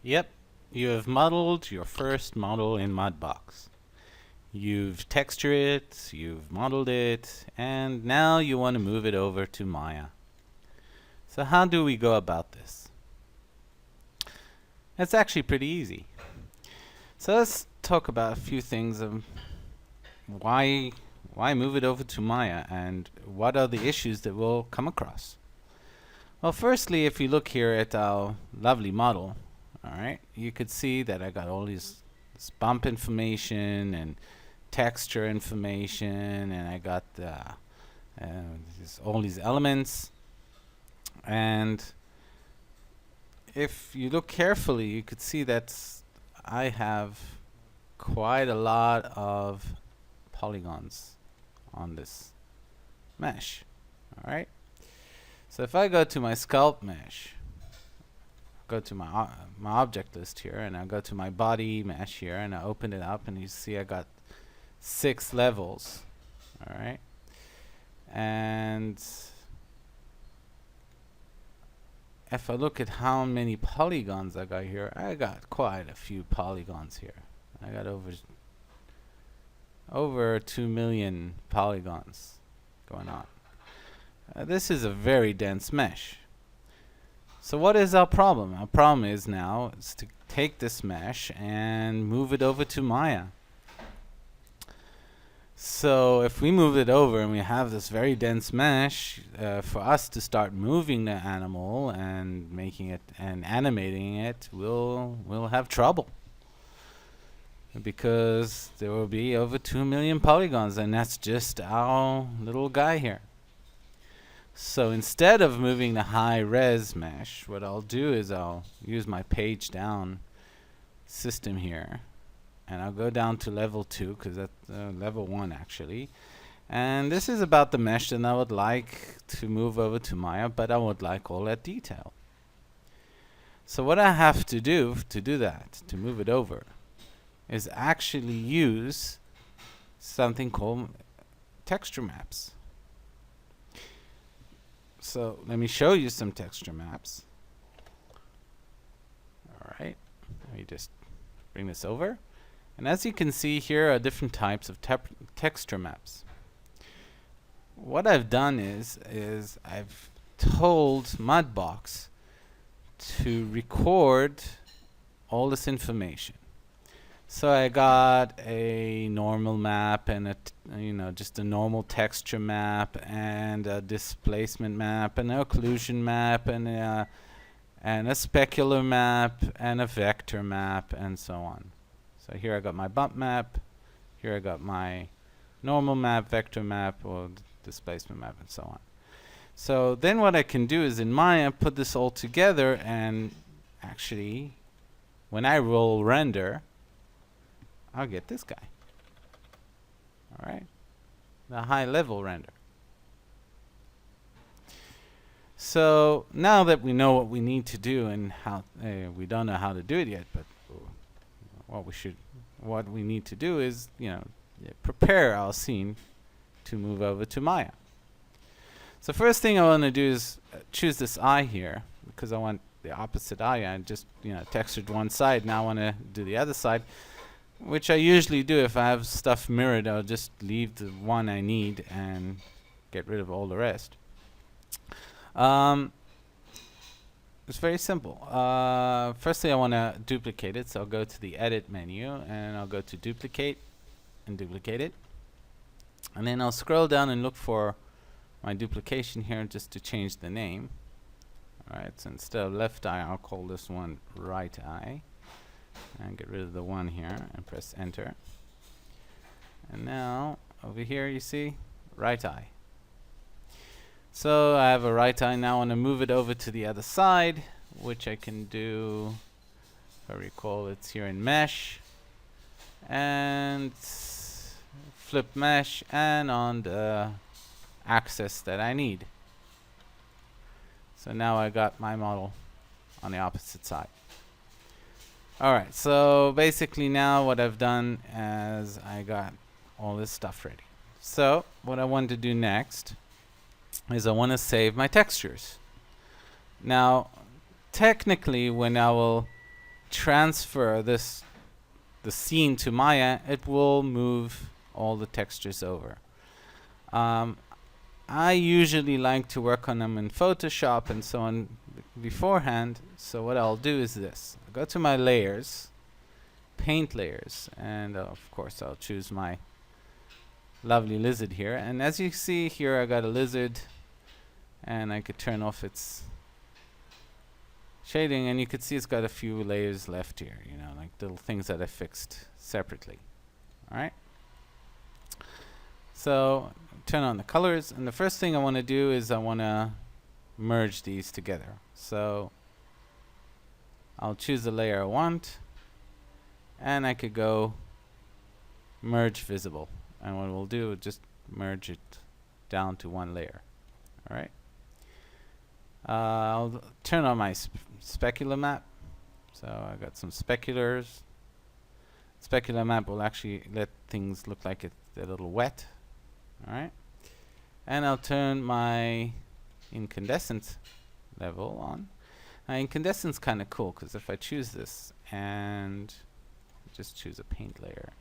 Yep, you have modeled your first model in Mudbox. You've textured it, you've modeled it, and now you want to move it over to Maya. So how do we go about this? It's actually pretty easy. So let's talk about a few things of why move it over to Maya and what are the issues that we'll come across. Well, firstly, if you look here at our lovely model, alright, you could see that I got all this bump information and texture information, and I got all these elements. And if you look carefully, you could see that I have quite a lot of polygons on this mesh. Alright, so if I go to my sculpt mesh, go to my object list here, and I go to my body mesh here, and I open it up, and you see I got 6 levels. Alright, and if I look at how many polygons I got here, I got quite a few polygons here. I got over 2 million polygons going on. This is a very dense mesh. So what is our problem? Our problem is now is to take this mesh and move it over to Maya. So if we move it over and we have this very dense mesh, for us to start moving the animal and making it and animating it, we'll have trouble, because there will be over 2 million polygons, and that's just our little guy here. So instead of moving the high res mesh, what I'll do is I'll use my page down system here, and I'll go down to level 2, because that's level 1 actually. And this is about the mesh that I would like to move over to Maya, but I would like all that detail. So what I have to do that, to move it over, is actually use something called texture maps. So let me show you some texture maps. Alright, let me just bring this over. And as you can see, here are different types of texture maps. What I've done is I've told Mudbox to record all this information. So I got a normal map and just a normal texture map and a displacement map and an occlusion map and a specular map and a vector map and so on. So here I got my bump map, here I got my normal map, vector map, or displacement map, and so on. So then what I can do is in Maya put this all together, and actually when I roll render, I'll get this guy. Alright, the high level render. So now that we know what we need to do and how, we don't know how to do it yet, but what we need to do is, prepare our scene to move over to Maya. So first thing I want to do is choose this eye here, because I want the opposite eye. I just textured one side, now I want to do the other side, which I usually do. If I have stuff mirrored, I'll just leave the one I need and get rid of all the rest. It's very simple. Firstly, I want to duplicate it, so I'll go to the edit menu and I'll go to duplicate and duplicate it, and then I'll scroll down and look for my duplication here just to change the name. Alright, so instead of left eye, I'll call this one right eye, and get rid of the one here and press enter. And now over here you see right eye. So I have a right eye. Now I want to move it over to the other side, which I can do, if I recall, it's here in mesh, and flip mesh, and on the axis that I need. So now I got my model on the opposite side. Alright, so basically now what I've done is I got all this stuff ready. So what I want to do next is I want to save my textures. Now technically when I will transfer the scene to Maya, it will move all the textures over. I usually like to work on them in Photoshop and so on beforehand. So what I'll do is this. I'll go to my layers, paint layers, and of course I'll choose my lovely lizard here. And as you see here, I got a lizard, and I could turn off its shading, and you could see it's got a few layers left here, you know, like little things that I fixed separately. Alright? So turn on the colors, and the first thing I want to do is I want to merge these together. So I'll choose the layer I want, and I could go merge visible, and what we'll do is just merge it down to one layer. Alright, I'll turn on my specular map. So I got some speculars. Specular map will actually let things look like it's a little wet. Alright, and I'll turn my incandescent level on. Now incandescent's kind of cool, because if I choose this and just choose a paint layer,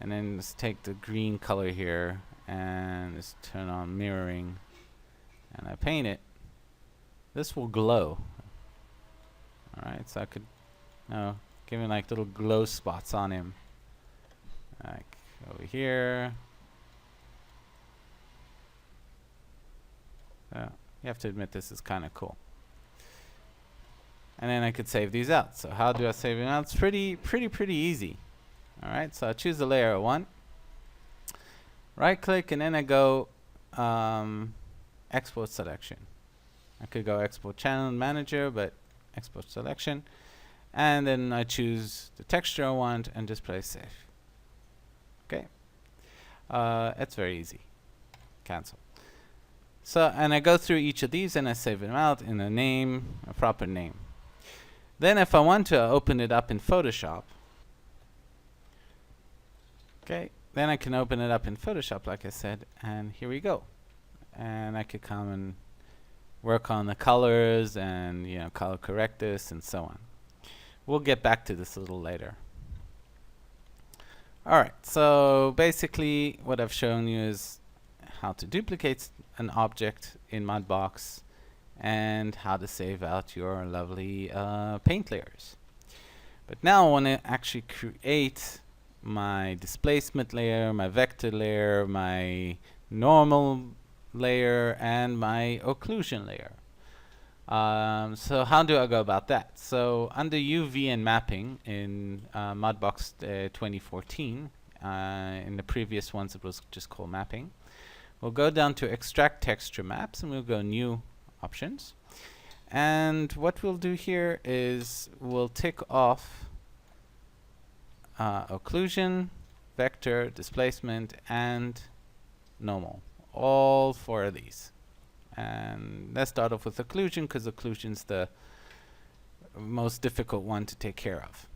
and then just take the green color here and just turn on mirroring, and I paint it, this will glow. Alright, so I could give him like little glow spots on him, like over here. You have to admit this is kind of cool. And then I could save these out. So how do I save them out? It's pretty easy. Alright, so I choose the layer I want. Right click, and then I go export selection. I could go export channel manager, but export selection. And then I choose the texture I want and just press save. Okay. It's very easy. Cancel. So, and I go through each of these and I save them out in a name, a proper name. Then if I want to open it up in Photoshop, okay, then I can open it up in Photoshop like I said, and here we go. And I could come and work on the colors and, you know, color correct this and so on. We'll get back to this a little later. Alright, so basically what I've shown you is how to duplicate an object in Mudbox and how to save out your lovely paint layers. But now I want to actually create my displacement layer, my vector layer, my normal layer, and my occlusion layer. So how do I go about that? So under UV and mapping in Mudbox 2014, in the previous ones it was just called mapping. We'll go down to extract texture maps, and we'll go new options. And what we'll do here is we'll tick off occlusion, vector, displacement, and normal. All four of these. And let's start off with occlusion, because occlusion's the most difficult one to take care of.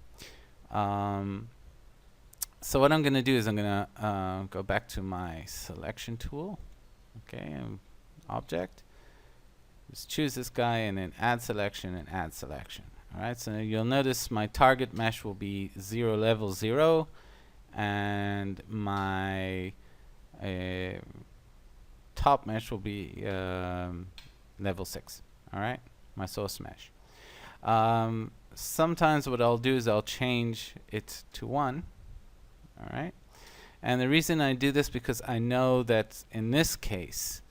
So what I'm going to do is I'm going to go back to my selection tool. Okay, object. Just choose this guy and then add selection and add selection. Alright, so you'll notice my target mesh will be 0 level 0, and my top mesh will be level 6. Alright, my source mesh. Sometimes what I'll do is I'll change it to 1. Alright, and the reason I do this because I know that in this case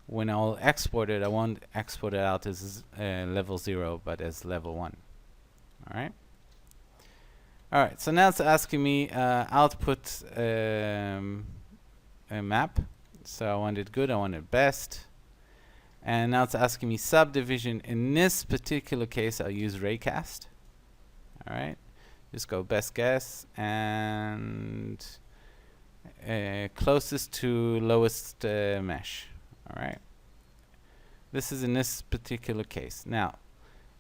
when I'll export it, I won't export it out as level 0 but as level 1. Alright, alright, so now it's asking me output a map. So I want it good, I want it best, and now it's asking me subdivision. In this particular case I'll use raycast. Alright, just go best guess and closest to lowest mesh. Alright, this is in this particular case. Now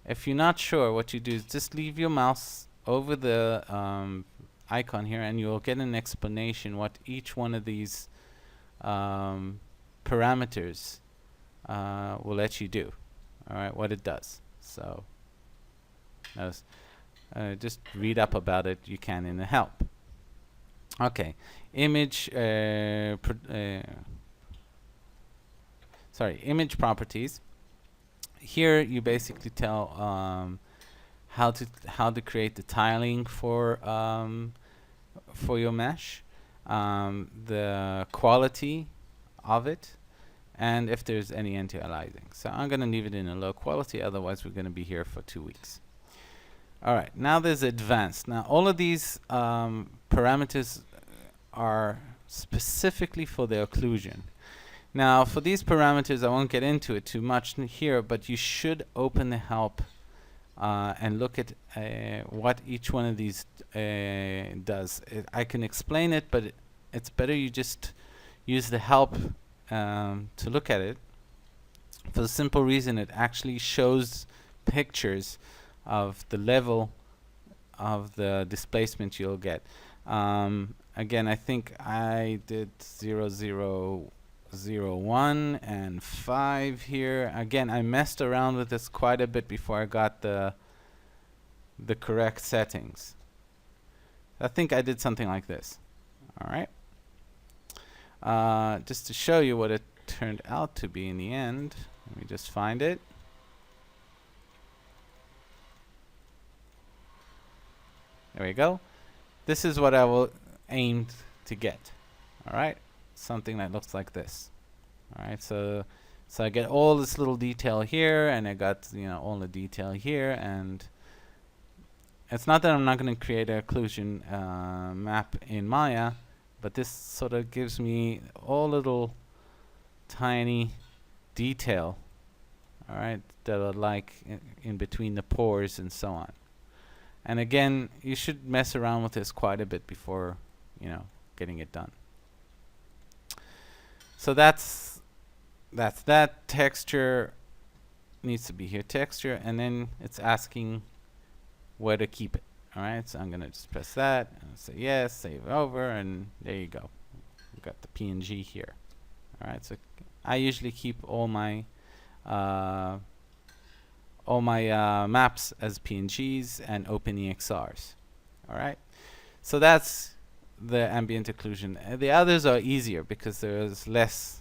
if you're not sure, what you do is just leave your mouse over the icon here and you'll get an explanation what each one of these parameters will let you do. Alright, what it does. So notice just read up about it, you can in the help. Okay, image image properties. Here you basically tell how to create the tiling for your mesh, the quality of it, and if there's any anti-aliasing. So I'm going to leave it in a low quality, otherwise we're going to be here for 2 weeks. Alright, now there's advanced. Now all of these parameters are specifically for the occlusion. Now for these parameters I won't get into it too much here, but you should open the help and look at what each one of these does. I can explain it, but it's better you just use the help to look at it, for the simple reason it actually shows pictures of the level of the displacement you'll get. Again, I think I did 0, 0, 0, 1 and 5 here. Again, I messed around with this quite a bit before I got the correct settings. I think I did something like this. Alright. Just to show you what it turned out to be in the end, let me just find it. There we go. This is what I will aim to get. Alright, something that looks like this. Alright, so I get all this little detail here, and I got, you know, all the detail here, and it's not that I'm not going to create an occlusion map in Maya, but this sort of gives me all little tiny detail, alright, that are like in between the pores and so on. And again, you should mess around with this quite a bit before, you know, getting it done. So that's that. Texture needs to be here, texture, and then it's asking where to keep it. Alright, so I'm gonna just press that and say yes, save over, and there you go. We've got the PNG here. Alright, so I usually keep all my maps as PNGs and OpenEXRs. Alright, so that's the ambient occlusion. The others are easier because there's less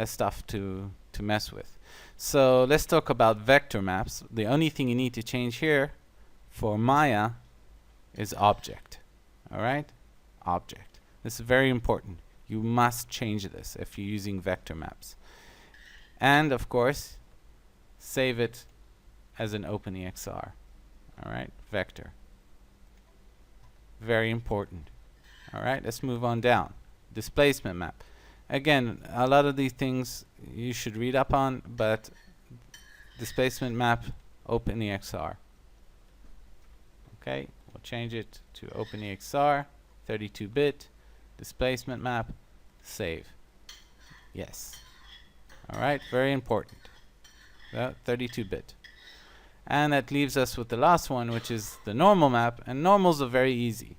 stuff to mess with. So let's talk about vector maps. The only thing you need to change here for Maya is object. Alright, object. This is very important. You must change this if you're using vector maps. And of course, save it as an OpenEXR. Alright, vector. Very important. Alright, let's move on down. Displacement map. Again, a lot of these things you should read up on, but displacement map, OpenEXR. Okay, we'll change it to OpenEXR, 32-bit, displacement map, save. Yes. Alright, very important. 32-bit. And that leaves us with the last one, which is the normal map. And normals are very easy.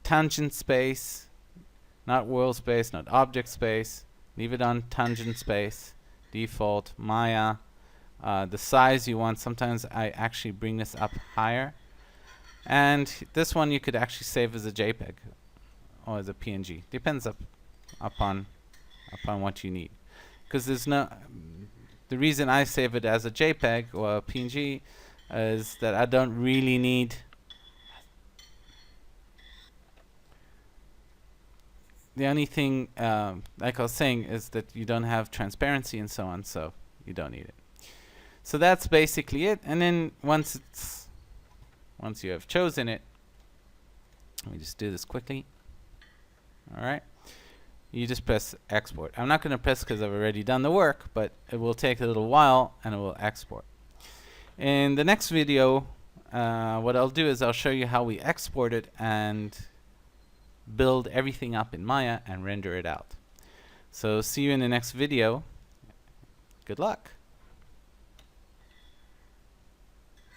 Tangent space, not world space, not object space. Leave it on tangent space. Default, Maya. The size you want. Sometimes I actually bring this up higher. And this one you could actually save as a JPEG or as a PNG. Depends upon what you need. Because there's no... The reason I save it as a JPEG or a PNG is that I don't really need... The only thing, like I was saying, is that you don't have transparency and so on, so you don't need it. So that's basically it. And then once you have chosen it, let me just do this quickly. Alright. You just press export. I'm not going to press because I've already done the work, but it will take a little while and it will export. In the next video, what I'll do is I'll show you how we export it and build everything up in Maya and render it out. So see you in the next video. Good luck.